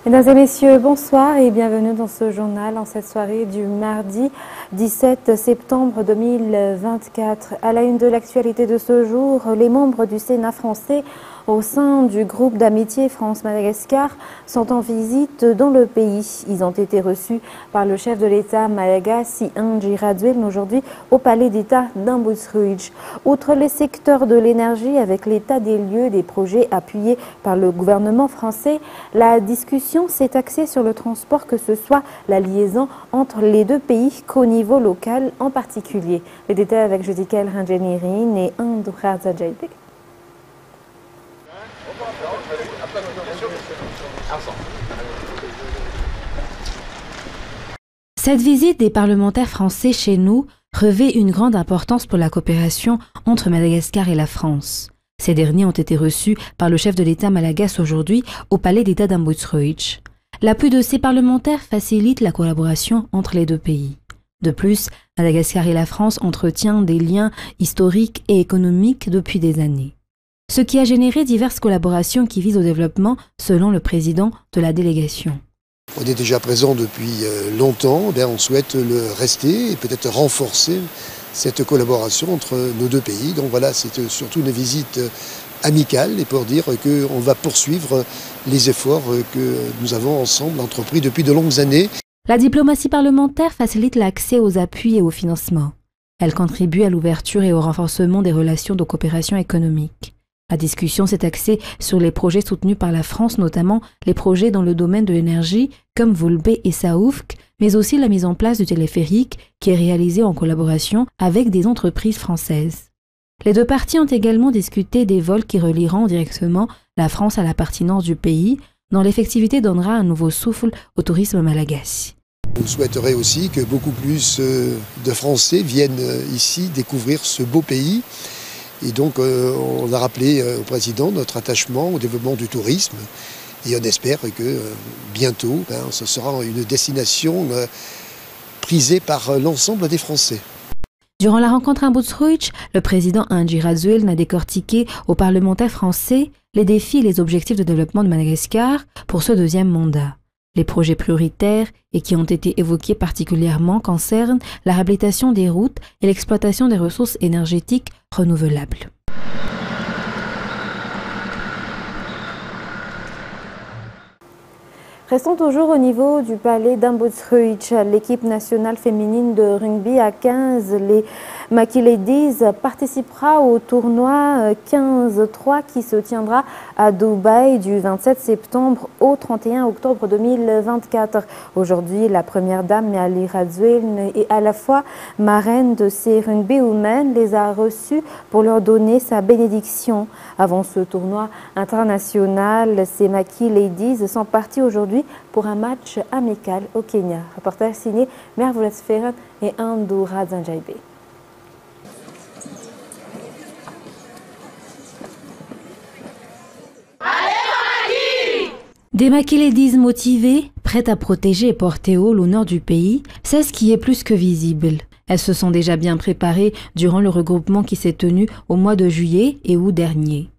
Mesdames et messieurs, bonsoir et bienvenue dans ce journal en cette soirée du mardi 17 septembre 2024. À la une de l'actualité de ce jour, les membres du Sénat français au sein du groupe d'amitié France-Madagascar sont en visite dans le pays. Ils ont été reçus par le chef de l'État malagasy Andry Rajoelina aujourd'hui au palais d'État d'Ambotsruij. Outre les secteurs de l'énergie avec l'état des lieux des projets appuyés par le gouvernement français, la discussion s'est axée sur le transport, que ce soit la liaison entre les deux pays qu'au niveau local en particulier. Les détails avec Jodikel Ranjenirin et Andoukhar Zajaïbek. Cette visite des parlementaires français chez nous revêt une grande importance pour la coopération entre Madagascar et la France. Ces derniers ont été reçus par le chef de l'État malagasy aujourd'hui au palais d'État d'Ambotsruij. L'appui de ces parlementaires facilite la collaboration entre les deux pays. De plus, Madagascar et la France entretiennent des liens historiques et économiques depuis des années, ce qui a généré diverses collaborations qui visent au développement selon le président de la délégation. On est déjà présent depuis longtemps, on souhaite le rester et peut-être renforcer cette collaboration entre nos deux pays. Donc voilà, c'est surtout une visite amicale et pour dire qu'on va poursuivre les efforts que nous avons ensemble entrepris depuis de longues années. La diplomatie parlementaire facilite l'accès aux appuis et au financement. Elle contribue à l'ouverture et au renforcement des relations de coopération économique. La discussion s'est axée sur les projets soutenus par la France, notamment les projets dans le domaine de l'énergie comme Volbe et Saoufk, mais aussi la mise en place du téléphérique qui est réalisé en collaboration avec des entreprises françaises. Les deux parties ont également discuté des vols qui relieront directement la France à la partie nord du pays, dont l'effectivité donnera un nouveau souffle au tourisme malagasy. On souhaiterait aussi que beaucoup plus de Français viennent ici découvrir ce beau pays. Et donc, on a rappelé au président notre attachement au développement du tourisme. Et on espère que bientôt, ce sera une destination prisée par l'ensemble des Français. Durant la rencontre à Ambotsruij, le président Andry Rajoelina a décortiqué aux parlementaires français les défis et les objectifs de développement de Madagascar pour ce deuxième mandat. Les projets prioritaires et qui ont été évoqués particulièrement concernent la réhabilitation des routes et l'exploitation des ressources énergétiques renouvelables. Restons toujours au niveau du palais d'Ambotsruij. L'équipe nationale féminine de rugby à 15, les Maki Ladies, participera au tournoi 15-3 qui se tiendra à Dubaï du 27 septembre au 31 octobre 2024. Aujourd'hui, la première dame, Miali Rajoelina, est à la fois marraine de ces rugby women, les a reçues pour leur donner sa bénédiction. Avant ce tournoi international, ces Maki Ladies sont partis aujourd'hui pour un match amical au Kenya. Reportage signé Merveilleux Ferran et Andoukhar Zajaïbek. Des Maki Ladies motivées, prêtes à protéger et porter haut l'honneur du pays, c'est ce qui est plus que visible. Elles se sont déjà bien préparées durant le regroupement qui s'est tenu au mois de juillet et août dernier.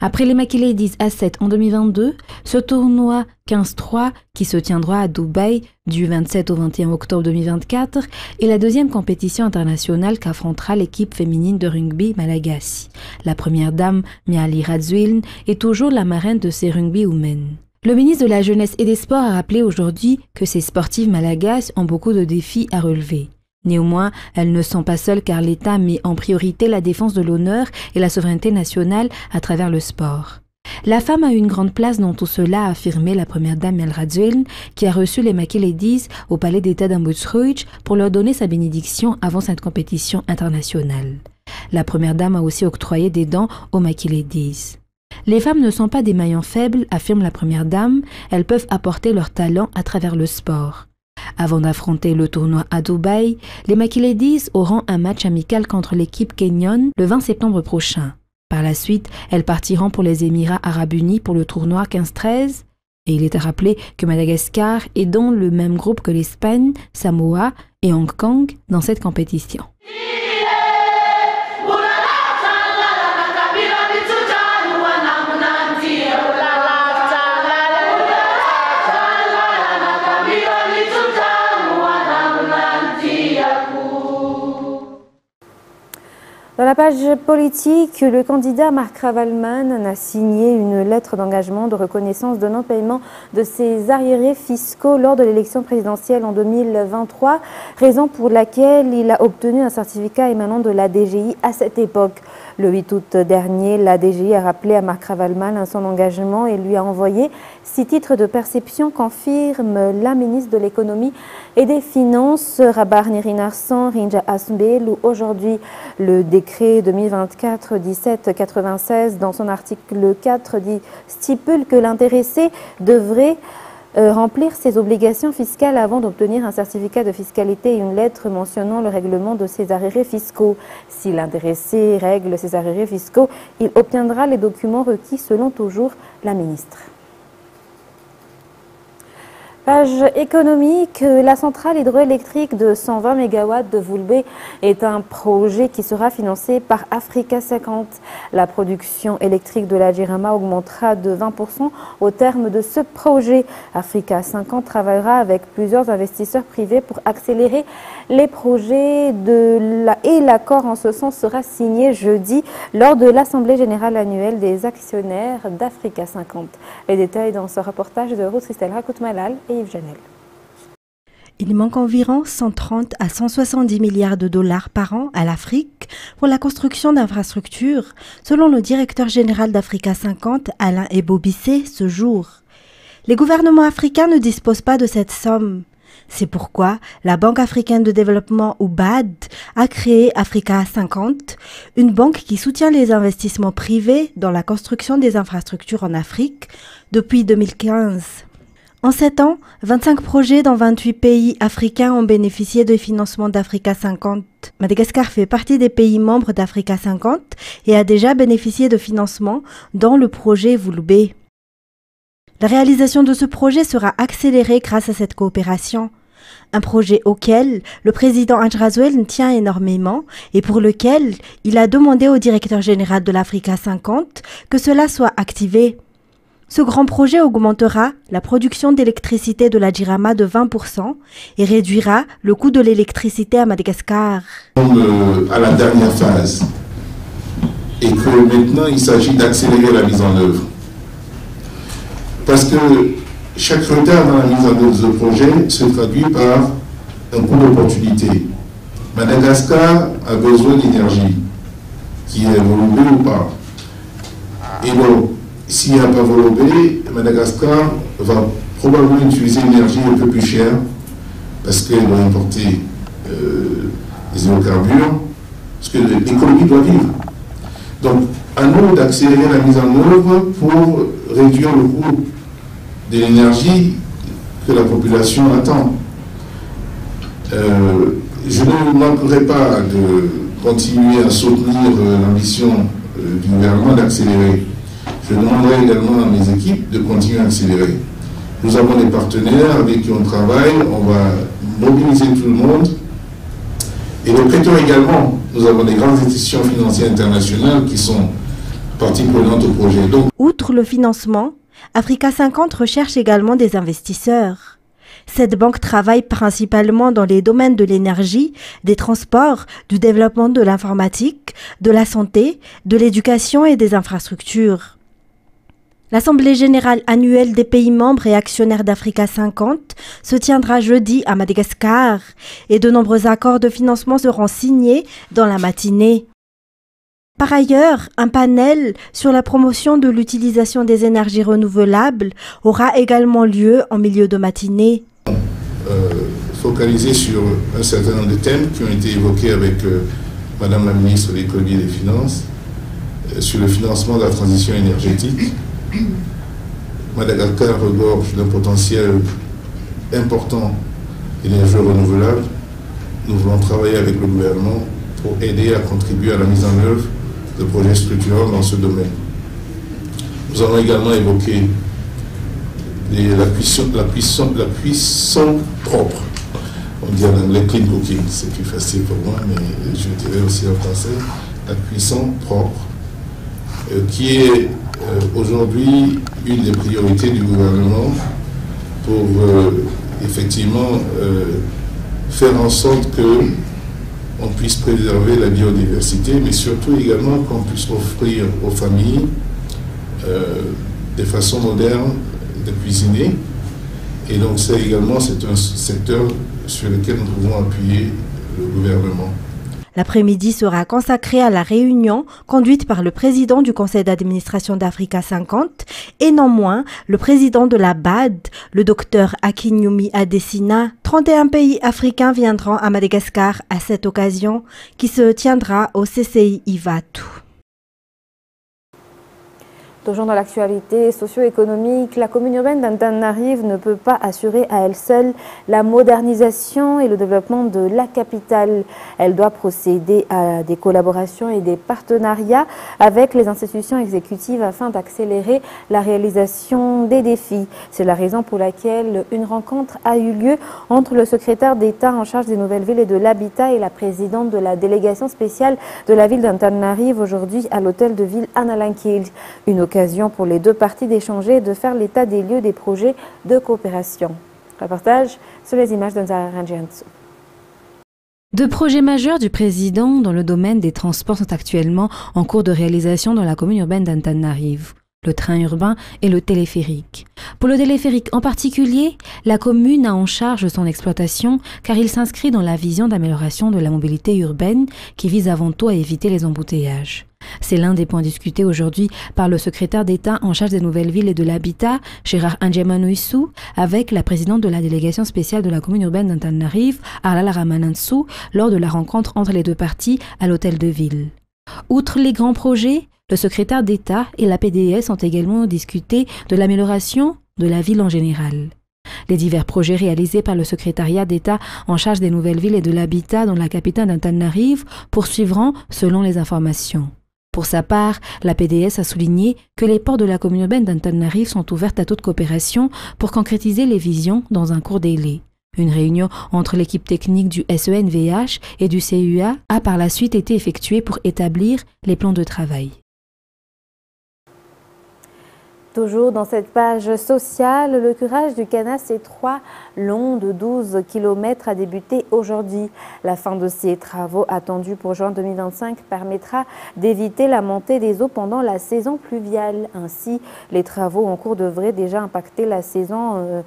Après les Maki Ladies A7 en 2022, ce tournoi 15-3 qui se tiendra à Dubaï du 27 au 21 octobre 2024 est la deuxième compétition internationale qu'affrontera l'équipe féminine de rugby malagasy. La première dame, Miali Rajoelina, est toujours la marraine de ces rugby women. Le ministre de la Jeunesse et des Sports a rappelé aujourd'hui que ces sportives malagasy ont beaucoup de défis à relever. Néanmoins, elles ne sont pas seules car l'État met en priorité la défense de l'honneur et la souveraineté nationale à travers le sport. La femme a eu une grande place dans tout cela, a affirmé la première dame Miali Rajoelina, qui a reçu les Maki Ladies au palais d'État d'Ambotsruij pour leur donner sa bénédiction avant cette compétition internationale. La première dame a aussi octroyé des dons aux Maki Ladies. Les femmes ne sont pas des maillons faibles, affirme la première dame, elles peuvent apporter leur talent à travers le sport. Avant d'affronter le tournoi à Dubaï, les Maki Ladies auront un match amical contre l'équipe kenyane le 20 septembre prochain. Par la suite, elles partiront pour les Émirats arabes unis pour le tournoi 15-13. Et il est à rappeler que Madagascar est dans le même groupe que l'Espagne, Samoa et Hong Kong dans cette compétition. Dans la page politique, le candidat Marc Ravalman a signé une lettre d'engagement de reconnaissance de non-paiement de ses arriérés fiscaux lors de l'élection présidentielle en 2023, raison pour laquelle il a obtenu un certificat émanant de la DGI à cette époque. Le 8 août dernier, la DGI a rappelé à Marc Ravalman son engagement et lui a envoyé 6 titres de perception, confirme la ministre de l'économie et des finances, Rabar Nirinarsan Rinja Asmbel, où aujourd'hui le décret 2024-1796 dans son article 4 stipule que l'intéressé devrait remplir ses obligations fiscales avant d'obtenir un certificat de fiscalité et une lettre mentionnant le règlement de ses arriérés fiscaux. Si l'intéressé règle ses arriérés fiscaux, il obtiendra les documents requis selon toujours la ministre. Page économique, la centrale hydroélectrique de 120 MW de Voulbé est un projet qui sera financé par Africa 50. La production électrique de la Jirama augmentera de 20% au terme de ce projet. Africa 50 travaillera avec plusieurs investisseurs privés pour accélérer les projets et l'accord en ce sens sera signé jeudi lors de l'Assemblée générale annuelle des actionnaires d'Africa 50. Les détails dans ce reportage de Ruth Christelle Rakout-Malal et Yves Janel. Il manque environ 130 à 170 milliards de dollars par an à l'Afrique pour la construction d'infrastructures, selon le directeur général d'Africa 50, Alain Ebobissé, ce jour. Les gouvernements africains ne disposent pas de cette somme. C'est pourquoi la Banque africaine de développement, ou BAD, a créé Africa 50, une banque qui soutient les investissements privés dans la construction des infrastructures en Afrique depuis 2015. En 7 ans, 25 projets dans 28 pays africains ont bénéficié de financement d'Africa 50. Madagascar fait partie des pays membres d'Africa 50 et a déjà bénéficié de financement dans le projet Voulbé. La réalisation de ce projet sera accélérée grâce à cette coopération. Un projet auquel le président Andjrazouel tient énormément et pour lequel il a demandé au directeur général de l'Africa 50 que cela soit activé. Ce grand projet augmentera la production d'électricité de la Jirama de 20% et réduira le coût de l'électricité à Madagascar. À la dernière phase et que maintenant il s'agit d'accélérer la mise en œuvre. Parce que chaque retard dans la mise en œuvre de ce projet se traduit par un coût d'opportunité. Madagascar a besoin d'énergie, qui est Voulbé ou pas. Et donc, s'il n'y a pas Voulbé, Madagascar va probablement utiliser une énergie un peu plus chère, parce qu'elle doit importer des hydrocarbures, parce que l'économie doit vivre. Donc, à nous d'accélérer la mise en œuvre pour réduire le coût de l'énergie que la population attend. Je ne manquerai pas de continuer à soutenir l'ambition du gouvernement d'accélérer. Je demanderai également à mes équipes de continuer à accélérer. Nous avons des partenaires avec qui on travaille, on va mobiliser tout le monde. Et les prêteurs également, nous avons des grandes institutions financières internationales qui sont partie prenante au projet. Donc, outre le financement, Africa 50 recherche également des investisseurs. Cette banque travaille principalement dans les domaines de l'énergie, des transports, du développement de l'informatique, de la santé, de l'éducation et des infrastructures. L'Assemblée générale annuelle des pays membres et actionnaires d'Africa 50 se tiendra jeudi à Madagascar et de nombreux accords de financement seront signés dans la matinée. Par ailleurs, un panel sur la promotion de l'utilisation des énergies renouvelables aura également lieu en milieu de matinée. Focalisé sur un certain nombre de thèmes qui ont été évoqués avec Madame la ministre de l'économie et des finances, sur le financement de la transition énergétique. Madagascar regorge d'un potentiel important d'énergie renouvelable. Nous voulons travailler avec le gouvernement pour aider à contribuer à la mise en œuvre de projets structurants dans ce domaine. Nous allons également évoquer la cuisson propre. On dit en anglais clean cooking, c'est plus facile pour moi, mais je dirais aussi en français la cuisson propre, qui est aujourd'hui une des priorités du gouvernement pour effectivement faire en sorte que on puisse préserver la biodiversité, mais surtout également qu'on puisse offrir aux familles des façons modernes de cuisiner. Et donc ça également, c'est un secteur sur lequel nous pouvons appuyer le gouvernement. L'après-midi sera consacré à la réunion conduite par le président du conseil d'administration d'Africa 50 et non moins le président de la BAD, le docteur Akinyumi Adesina. 31 pays africains viendront à Madagascar à cette occasion qui se tiendra au CCI Ivatu. Toujours dans l'actualité socio-économique, la commune urbaine d'Antananarive ne peut pas assurer à elle seule la modernisation et le développement de la capitale. Elle doit procéder à des collaborations et des partenariats avec les institutions exécutives afin d'accélérer la réalisation des défis. C'est la raison pour laquelle une rencontre a eu lieu entre le secrétaire d'État en charge des nouvelles villes et de l'habitat et la présidente de la délégation spéciale de la ville d'Antananarive aujourd'hui à l'hôtel de ville Analanquil. Une occasion pour les deux parties d'échanger et de faire l'état des lieux des projets de coopération. Reportage sur les images d'Anzara Ranjiansu. Deux projets majeurs du président dans le domaine des transports sont actuellement en cours de réalisation dans la commune urbaine d'Antananarive. Le train urbain et le téléphérique. Pour le téléphérique en particulier, la commune a en charge son exploitation car il s'inscrit dans la vision d'amélioration de la mobilité urbaine qui vise avant tout à éviter les embouteillages. C'est l'un des points discutés aujourd'hui par le secrétaire d'État en charge des nouvelles villes et de l'habitat, Gérard Anjemanuissou, avec la présidente de la délégation spéciale de la commune urbaine d'Antananarive, Arlala Ramanansou, lors de la rencontre entre les deux parties à l'hôtel de ville. Outre les grands projets, le secrétaire d'État et la PDS ont également discuté de l'amélioration de la ville en général. Les divers projets réalisés par le secrétariat d'État en charge des nouvelles villes et de l'habitat dans la capitale d'Antananarive poursuivront selon les informations. Pour sa part, la PDS a souligné que les portes de la commune urbaine d'Antananarive sont ouvertes à toute coopération pour concrétiser les visions dans un court délai. Une réunion entre l'équipe technique du SENVH et du CUA a par la suite été effectuée pour établir les plans de travail. Toujours dans cette page sociale, le curage du canal C3, long de 12 km, a débuté aujourd'hui. La fin de ces travaux attendus pour juin 2025 permettra d'éviter la montée des eaux pendant la saison pluviale. Ainsi, les travaux en cours devraient déjà impacter la saison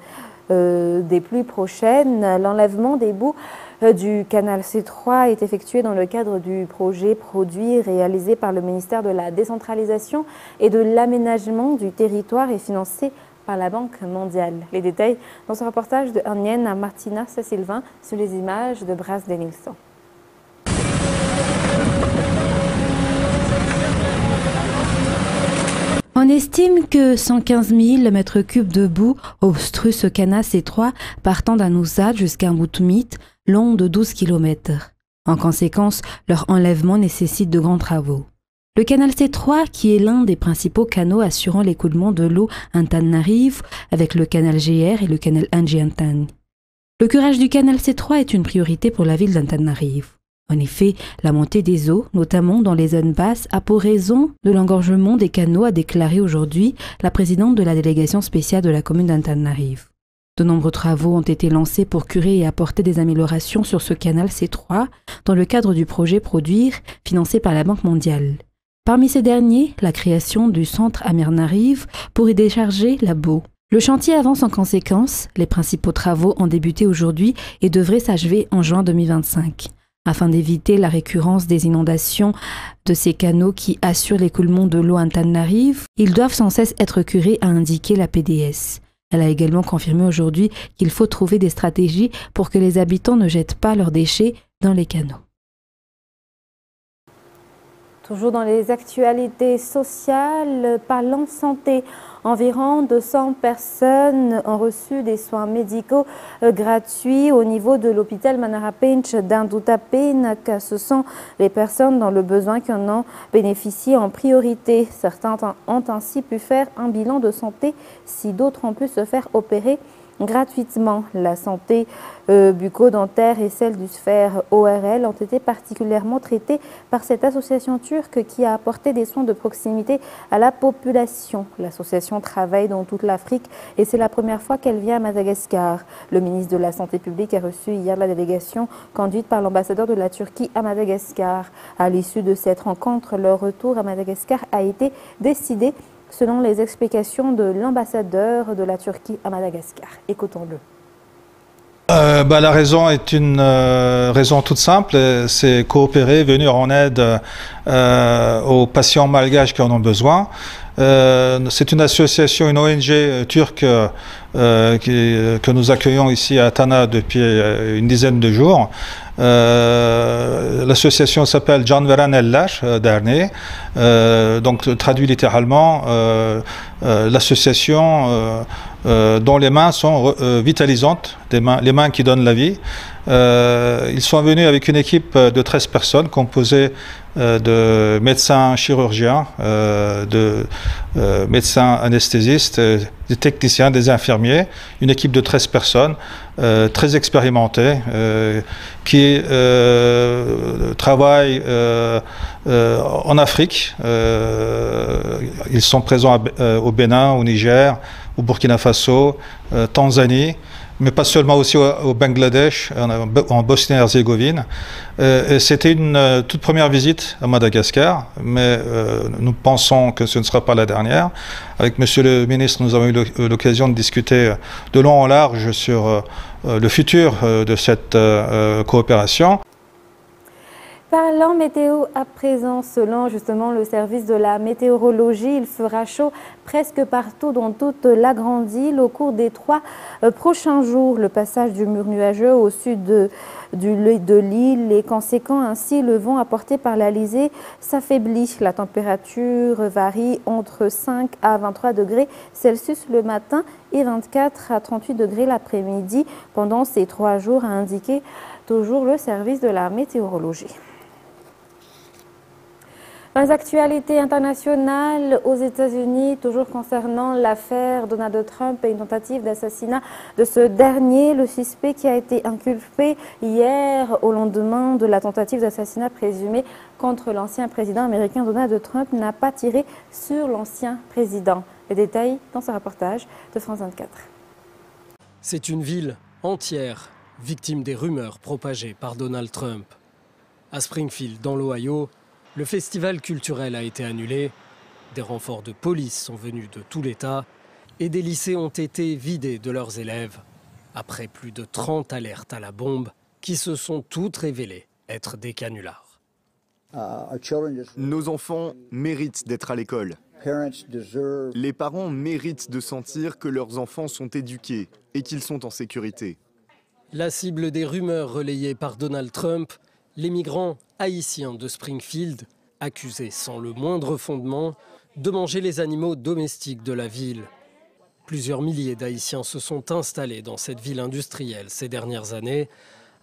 des pluies prochaines. L'enlèvement des boues du canal C3 est effectué dans le cadre du projet Produit réalisé par le ministère de la Décentralisation et de l'Aménagement du territoire et financé par la Banque mondiale. Les détails dans ce reportage de Anienne à Martina Sylvain sur les images de Bras Denilson. On estime que 115 000 mètres cubes de boue obstruent ce canal C3 partant d'Anouzad jusqu'à Moutoumit, long de 12 km. En conséquence, leur enlèvement nécessite de grands travaux. Le canal C3, qui est l'un des principaux canaux assurant l'écoulement de l'eau Antananarive, avec le canal GR et le canal Anjiantan. Le curage du canal C3 est une priorité pour la ville d'Antananarive. En effet, la montée des eaux, notamment dans les zones basses, a pour raison de l'engorgement des canaux, a déclaré aujourd'hui la présidente de la délégation spéciale de la commune d'Antananarive. De nombreux travaux ont été lancés pour curer et apporter des améliorations sur ce canal C3 dans le cadre du projet Produire, financé par la Banque mondiale. Parmi ces derniers, la création du centre Amirnarive pour y décharger la boue. Le chantier avance en conséquence, les principaux travaux ont débuté aujourd'hui et devraient s'achever en juin 2025. Afin d'éviter la récurrence des inondations de ces canaux qui assurent l'écoulement de l'eau Antananarive, ils doivent sans cesse être curés, a indiqué la PDS. Elle a également confirmé aujourd'hui qu'il faut trouver des stratégies pour que les habitants ne jettent pas leurs déchets dans les canaux. Toujours dans les actualités sociales, parlons santé. Environ 200 personnes ont reçu des soins médicaux gratuits au niveau de l'hôpital Manarapench d'Indoutapénac. Ce sont les personnes dans le besoin qui en ont bénéficié en priorité. Certains ont ainsi pu faire un bilan de santé si d'autres ont pu se faire opérer gratuitement. La santé bucco-dentaire et celle du sphère ORL ont été particulièrement traitées par cette association turque qui a apporté des soins de proximité à la population. L'association travaille dans toute l'Afrique et c'est la première fois qu'elle vient à Madagascar. Le ministre de la Santé publique a reçu hier la délégation conduite par l'ambassadeur de la Turquie à Madagascar. À l'issue de cette rencontre, leur retour à Madagascar a été décidé selon les explications de l'ambassadeur de la Turquie à Madagascar. Écoutons-le. La raison est une raison toute simple, c'est coopérer, venir en aide aux patients malgaches qui en ont besoin. C'est une association, une ONG turque que nous accueillons ici à Tana depuis une dizaine de jours. L'association s'appelle Can Veren Eller Derneği, donc traduit littéralement l'association dont les mains sont vitalisantes, les mains qui donnent la vie. Ils sont venus avec une équipe de 13 personnes composée de médecins chirurgiens, de médecins anesthésistes, des techniciens, des infirmiers, une équipe de 13 personnes très expérimentées qui travaillent en Afrique. Ils sont présents au Bénin, au Niger, au Burkina Faso, Tanzanie, mais pas seulement, aussi au Bangladesh, en Bosnie-Herzégovine. C'était une toute première visite à Madagascar, mais nous pensons que ce ne sera pas la dernière. Avec Monsieur le ministre, nous avons eu l'occasion de discuter de long en large sur le futur de cette coopération. Parlant météo à présent, selon justement le service de la météorologie, il fera chaud presque partout dans toute la grande île au cours des 3 prochains jours. Le passage du mur nuageux au sud de l'île est conséquent. Ainsi, le vent apporté par l'Alizé s'affaiblit. La température varie entre 5 à 23 degrés Celsius le matin et 24 à 38 degrés l'après-midi pendant ces 3 jours, a indiqué toujours le service de la météorologie. Dans les actualités internationales aux États-Unis, toujours concernant l'affaire Donald Trump et une tentative d'assassinat de ce dernier, le suspect qui a été inculpé hier au lendemain de la tentative d'assassinat présumée contre l'ancien président américain Donald Trump n'a pas tiré sur l'ancien président. Les détails dans ce reportage de France 24. C'est une ville entière victime des rumeurs propagées par Donald Trump. À Springfield, dans l'Ohio, le festival culturel a été annulé, des renforts de police sont venus de tout l'État et des lycées ont été vidés de leurs élèves après plus de 30 alertes à la bombe qui se sont toutes révélées être des canulars. Nos enfants méritent d'être à l'école. Les parents méritent de sentir que leurs enfants sont éduqués et qu'ils sont en sécurité. La cible des rumeurs relayées par Donald Trump, les migrants haïtiens de Springfield, accusés sans le moindre fondement de manger les animaux domestiques de la ville. Plusieurs milliers d'Haïtiens se sont installés dans cette ville industrielle ces dernières années,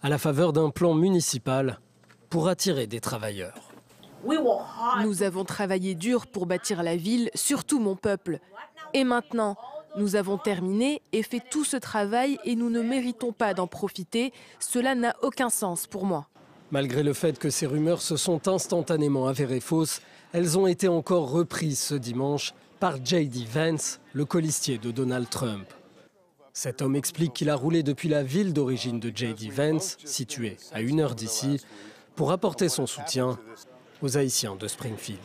à la faveur d'un plan municipal pour attirer des travailleurs. Nous avons travaillé dur pour bâtir la ville, surtout mon peuple. Et maintenant, nous avons terminé et fait tout ce travail et nous ne méritons pas d'en profiter. Cela n'a aucun sens pour moi. Malgré le fait que ces rumeurs se sont instantanément avérées fausses, elles ont été encore reprises ce dimanche par J.D. Vance, le colistier de Donald Trump. Cet homme explique qu'il a roulé depuis la ville d'origine de J.D. Vance, située à 1 heure d'ici, pour apporter son soutien aux Haïtiens de Springfield.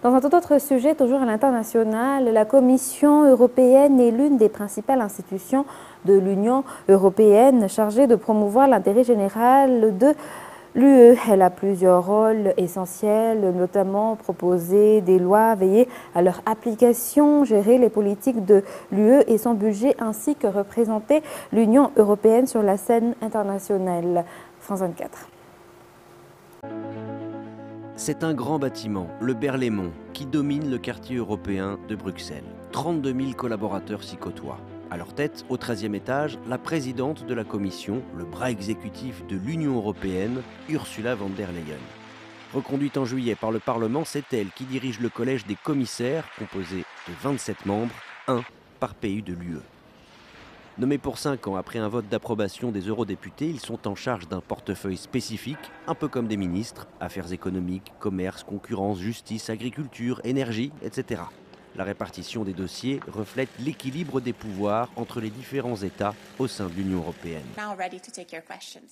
Dans un tout autre sujet, toujours à l'international, la Commission européenne est l'une des principales institutions de l'Union européenne chargée de promouvoir l'intérêt général de l'UE. Elle a plusieurs rôles essentiels, notamment proposer des lois, veiller à leur application, gérer les politiques de l'UE et son budget, ainsi que représenter l'Union européenne sur la scène internationale. France 24. C'est un grand bâtiment, le Berlaymont, qui domine le quartier européen de Bruxelles. 32 000 collaborateurs s'y côtoient. À leur tête, au 13e étage, la présidente de la Commission, le bras exécutif de l'Union européenne, Ursula von der Leyen. Reconduite en juillet par le Parlement, c'est elle qui dirige le collège des commissaires, composé de 27 membres, un par pays de l'UE. Nommés pour 5 ans après un vote d'approbation des eurodéputés, ils sont en charge d'un portefeuille spécifique, un peu comme des ministres, affaires économiques, commerce, concurrence, justice, agriculture, énergie, etc. La répartition des dossiers reflète l'équilibre des pouvoirs entre les différents États au sein de l'Union européenne.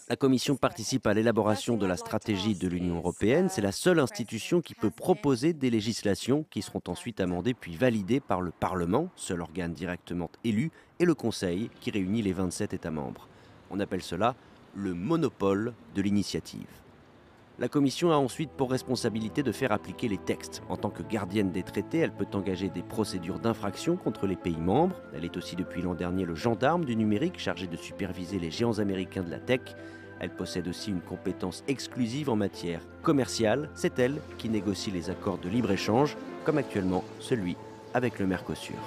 La Commission participe à l'élaboration de la stratégie de l'Union européenne. C'est la seule institution qui peut proposer des législations qui seront ensuite amendées puis validées par le Parlement, seul organe directement élu, et le Conseil qui réunit les 27 États membres. On appelle cela le monopole de l'initiative. La Commission a ensuite pour responsabilité de faire appliquer les textes. En tant que gardienne des traités, elle peut engager des procédures d'infraction contre les pays membres. Elle est aussi depuis l'an dernier le gendarme du numérique chargé de superviser les géants américains de la tech. Elle possède aussi une compétence exclusive en matière commerciale. C'est elle qui négocie les accords de libre-échange, comme actuellement celui avec le Mercosur.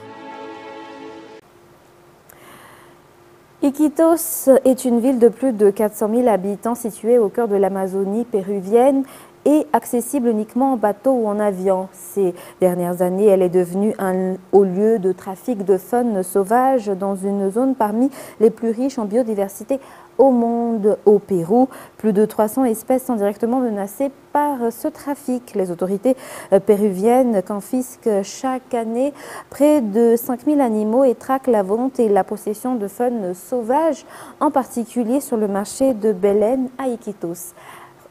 Iquitos est une ville de plus de 400 000 habitants située au cœur de l'Amazonie péruvienne et accessible uniquement en bateau ou en avion. Ces dernières années, elle est devenue un haut lieu de trafic de faune sauvage dans une zone parmi les plus riches en biodiversité au monde. Au Pérou, plus de 300 espèces sont directement menacées par ce trafic. Les autorités péruviennes confisquent chaque année près de 5 000 animaux et traquent la vente et la possession de faune sauvage, en particulier sur le marché de Belén à Iquitos.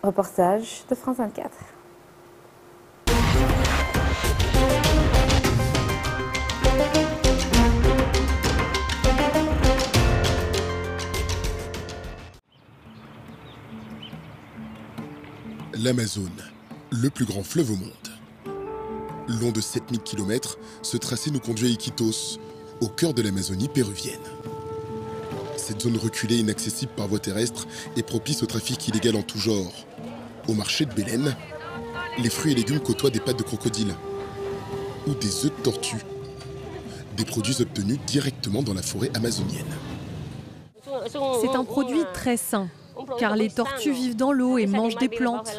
Reportage de France 24. L'Amazone, le plus grand fleuve au monde. Long de 7000 km, ce tracé nous conduit à Iquitos, au cœur de l'Amazonie péruvienne. Cette zone reculée, inaccessible par voie terrestre, est propice au trafic illégal en tout genre. Au marché de Belén, les fruits et légumes côtoient des pattes de crocodile ou des œufs de tortue, des produits obtenus directement dans la forêt amazonienne. C'est un produit très sain, car les tortues vivent dans l'eau et mangent des plantes.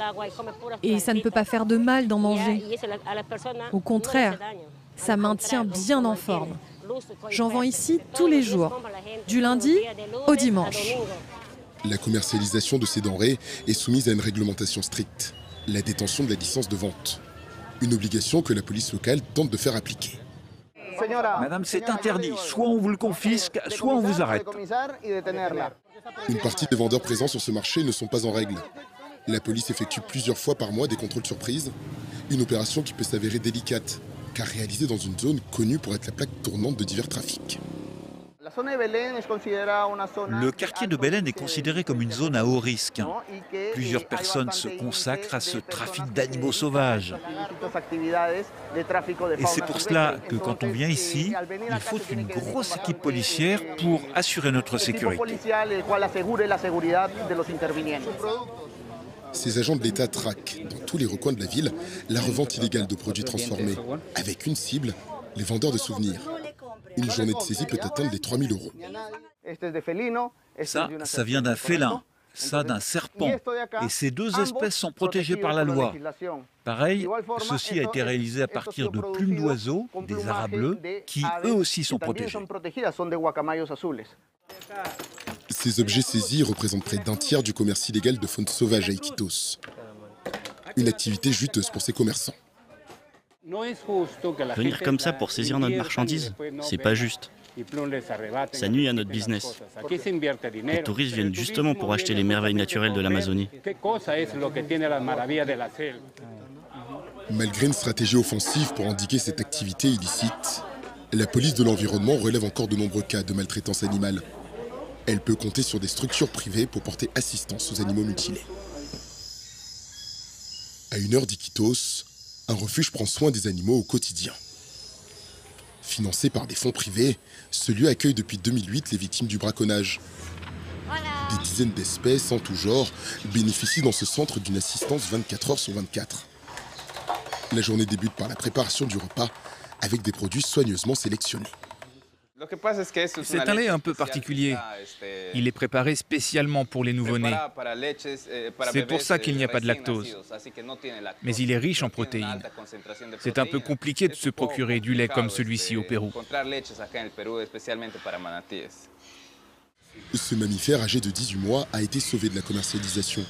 Et ça ne peut pas faire de mal d'en manger. Au contraire, ça maintient bien en forme. J'en vends ici tous les jours, du lundi au dimanche. La commercialisation de ces denrées est soumise à une réglementation stricte, la détention de la licence de vente. Une obligation que la police locale tente de faire appliquer. Madame, c'est interdit. Soit on vous le confisque, soit on vous arrête. Une partie des vendeurs présents sur ce marché ne sont pas en règle. La police effectue plusieurs fois par mois des contrôles surprises, une opération qui peut s'avérer délicate, car réalisée dans une zone connue pour être la plaque tournante de divers trafics. Le quartier de Belén est considéré comme une zone à haut risque. Plusieurs personnes se consacrent à ce trafic d'animaux sauvages. Et c'est pour cela que quand on vient ici, il faut une grosse équipe policière pour assurer notre sécurité. Ces agents de l'État traquent, dans tous les recoins de la ville, la revente illégale de produits transformés, avec une cible, les vendeurs de souvenirs. Une journée de saisie peut atteindre les 3 000 €. Ça vient d'un félin, ça d'un serpent. Et ces deux espèces sont protégées par la loi. Pareil, ceci a été réalisé à partir de plumes d'oiseaux, des haras bleus, qui eux aussi sont protégés. Ces objets saisis représentent près d'un tiers du commerce illégal de faune sauvage à Iquitos. Une activité juteuse pour ces commerçants. Venir comme ça pour saisir notre marchandise, c'est pas juste. Ça nuit à notre business. Les touristes viennent justement pour acheter les merveilles naturelles de l'Amazonie. Malgré une stratégie offensive pour endiguer cette activité illicite, la police de l'environnement relève encore de nombreux cas de maltraitance animale. Elle peut compter sur des structures privées pour porter assistance aux animaux mutilés. À 1 heure d'Iquitos, un refuge prend soin des animaux au quotidien. Financé par des fonds privés, ce lieu accueille depuis 2008 les victimes du braconnage. Des dizaines d'espèces en tout genre bénéficient dans ce centre d'une assistance 24 heures sur 24. La journée débute par la préparation du repas avec des produits soigneusement sélectionnés. C'est un lait un peu particulier. Il est préparé spécialement pour les nouveau-nés. C'est pour ça qu'il n'y a pas de lactose. Mais il est riche en protéines. C'est un peu compliqué de se procurer du lait comme celui-ci au Pérou. Ce mammifère âgé de 18 mois a été sauvé de la commercialisation.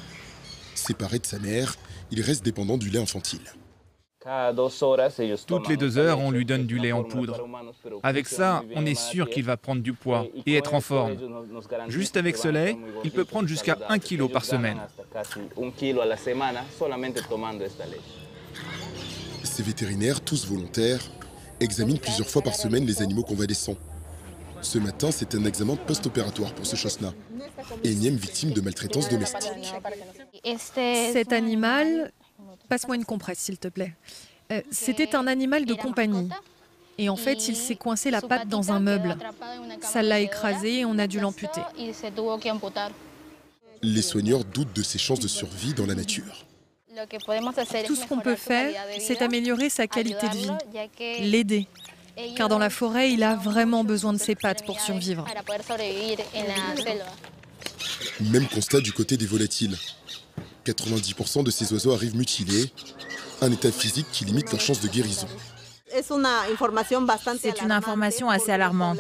Séparé de sa mère, il reste dépendant du lait infantile. Toutes les 2 heures, on lui donne du lait en poudre. Avec ça, on est sûr qu'il va prendre du poids et être en forme. Juste avec ce lait, il peut prendre jusqu'à 1 kg par semaine. Ces vétérinaires, tous volontaires, examinent plusieurs fois par semaine les animaux convalescents. Ce matin, c'est un examen post-opératoire pour ce Chosna, énième victime de maltraitance domestique. Cet animal... Passe-moi une compresse, s'il te plaît. C'était un animal de compagnie. Et en fait, il s'est coincé la patte dans un meuble. Ça l'a écrasé et on a dû l'amputer. Les soigneurs doutent de ses chances de survie dans la nature. Tout ce qu'on peut faire, c'est améliorer sa qualité de vie, l'aider. Car dans la forêt, il a vraiment besoin de ses pattes pour survivre. Même constat du côté des volatiles. 90% de ces oiseaux arrivent mutilés, un état physique qui limite leurs chances de guérison. C'est une information assez alarmante.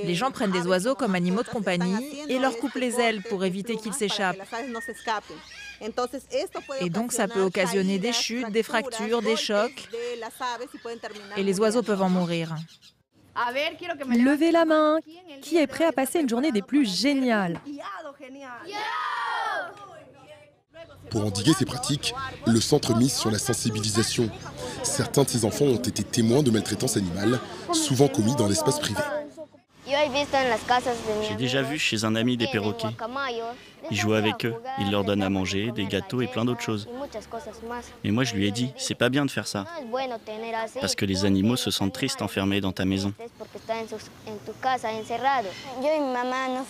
Les gens prennent des oiseaux comme animaux de compagnie et leur coupent les ailes pour éviter qu'ils s'échappent. Et donc ça peut occasionner des chutes, des fractures, des chocs, et les oiseaux peuvent en mourir. Levez la main. Qui est prêt à passer une journée des plus géniales? Pour endiguer ces pratiques, le centre mise sur la sensibilisation. Certains de ces enfants ont été témoins de maltraitance animale, souvent commis dans l'espace privé. J'ai déjà vu chez un ami des perroquets. Il joue avec eux, il leur donne à manger, des gâteaux et plein d'autres choses. Mais moi je lui ai dit, c'est pas bien de faire ça. Parce que les animaux se sentent tristes enfermés dans ta maison.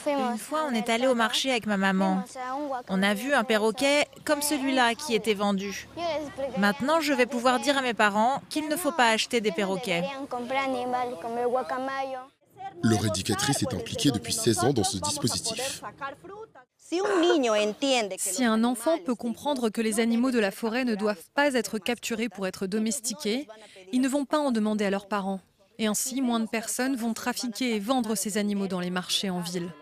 Une fois, on est allé au marché avec ma maman. On a vu un perroquet comme celui-là qui était vendu. Maintenant, je vais pouvoir dire à mes parents qu'il ne faut pas acheter des perroquets. Leur éducatrice est impliquée depuis 16 ans dans ce dispositif. Si un enfant peut comprendre que les animaux de la forêt ne doivent pas être capturés pour être domestiqués, ils ne vont pas en demander à leurs parents. Et ainsi, moins de personnes vont trafiquer et vendre ces animaux dans les marchés en ville.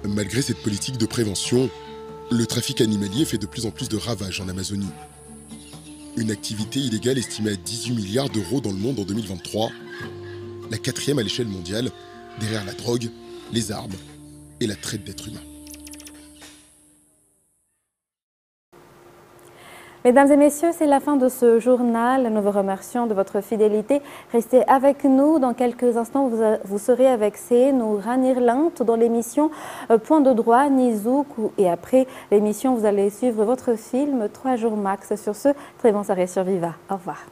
Malgré cette politique de prévention, le trafic animalier fait de plus en plus de ravages en Amazonie. Une activité illégale estimée à 18 milliards d'euros dans le monde en 2023, la 4e à l'échelle mondiale, derrière la drogue, les armes et la traite d'êtres humains. Mesdames et messieurs, c'est la fin de ce journal. Nous vous remercions de votre fidélité. Restez avec nous. Dans quelques instants, vous serez avec Seynou Ranirlant dans l'émission Point de droit, Nizouk. Et après l'émission, vous allez suivre votre film 3 jours max. Sur ce, très bon soirée sur Viva. Au revoir.